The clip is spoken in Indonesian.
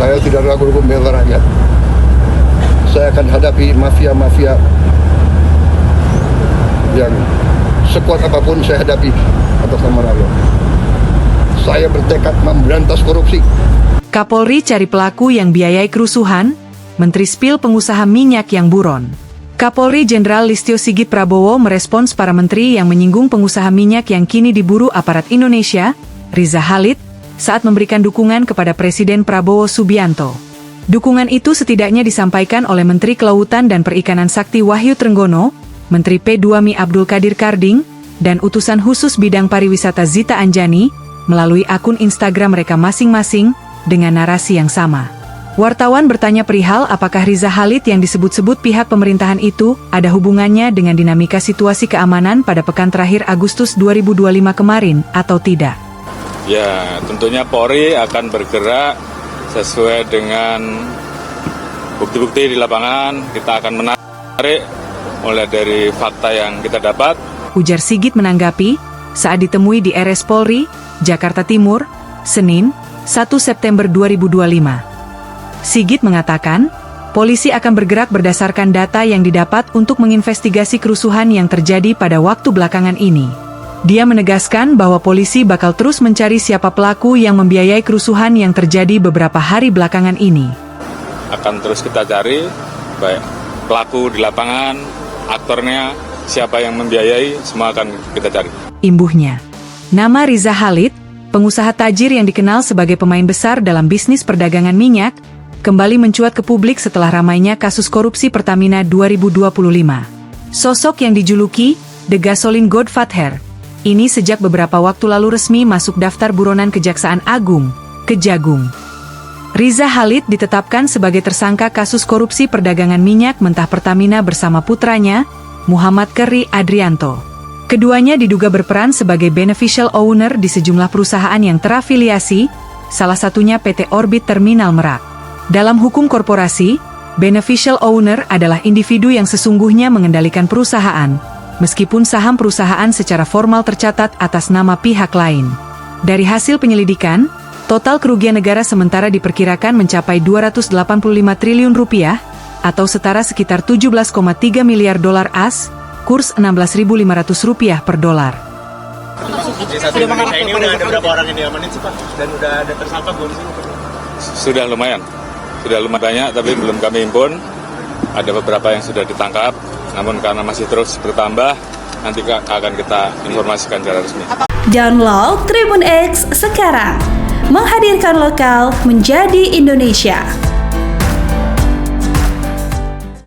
Saya tidak ragu membela rakyat. Saya akan hadapi mafia-mafia yang sekuat apapun saya hadapi atas nama rakyat. Saya bertekad memberantas korupsi. Kapolri cari pelaku yang biayai kerusuhan, Menteri Spil pengusaha minyak yang buron. Kapolri Jenderal Listio Sigit Prabowo merespons para menteri yang menyinggung pengusaha minyak yang kini diburu aparat Indonesia, Riza Khalid, saat memberikan dukungan kepada Presiden Prabowo Subianto. Dukungan itu setidaknya disampaikan oleh Menteri Kelautan dan Perikanan Sakti Wahyu Trenggono, Menteri P2Mi Abdul Qadir Karding, dan utusan khusus bidang pariwisata Zita Anjani, melalui akun Instagram mereka masing-masing, dengan narasi yang sama. Wartawan bertanya perihal apakah Riza Khalid yang disebut-sebut pihak pemerintahan itu ada hubungannya dengan dinamika situasi keamanan pada pekan terakhir Agustus 2025 kemarin atau tidak. Ya, tentunya Polri akan bergerak sesuai dengan bukti-bukti di lapangan. Kita akan menarik mulai dari fakta yang kita dapat. Ujar Sigit menanggapi saat ditemui di RS Polri, Jakarta Timur, Senin, 1 September 2025. Sigit mengatakan, polisi akan bergerak berdasarkan data yang didapat untuk menginvestigasi kerusuhan yang terjadi pada waktu belakangan ini. Dia menegaskan bahwa polisi bakal terus mencari siapa pelaku yang membiayai kerusuhan yang terjadi beberapa hari belakangan ini. Akan terus kita cari, baik pelaku di lapangan, aktornya, siapa yang membiayai, semua akan kita cari. Imbuhnya, nama Riza Khalid, pengusaha tajir yang dikenal sebagai pemain besar dalam bisnis perdagangan minyak, kembali mencuat ke publik setelah ramainya kasus korupsi Pertamina 2025. Sosok yang dijuluki The Gasoline Godfather ini sejak beberapa waktu lalu resmi masuk daftar buronan Kejaksaan Agung, Kejagung. Riza Khalid ditetapkan sebagai tersangka kasus korupsi perdagangan minyak mentah Pertamina bersama putranya, Muhammad Keri Adrianto. Keduanya diduga berperan sebagai beneficial owner di sejumlah perusahaan yang terafiliasi, salah satunya PT Orbit Terminal Merak. Dalam hukum korporasi, beneficial owner adalah individu yang sesungguhnya mengendalikan perusahaan, meskipun saham perusahaan secara formal tercatat atas nama pihak lain. Dari hasil penyelidikan, total kerugian negara sementara diperkirakan mencapai 285 triliun rupiah, atau setara sekitar 17,3 miliar dolar AS, kurs Rp16.500 per dolar. Ini udah ada berapa orang yang diamanin sih Pak? Dan udah ada tersangka belum sih? Sudah lumayan banyak, tapi belum kami himpun. Ada beberapa yang sudah ditangkap, namun karena masih terus bertambah, nanti akan kita informasikan secara resmi. Download Tribun X sekarang, menghadirkan lokal menjadi Indonesia.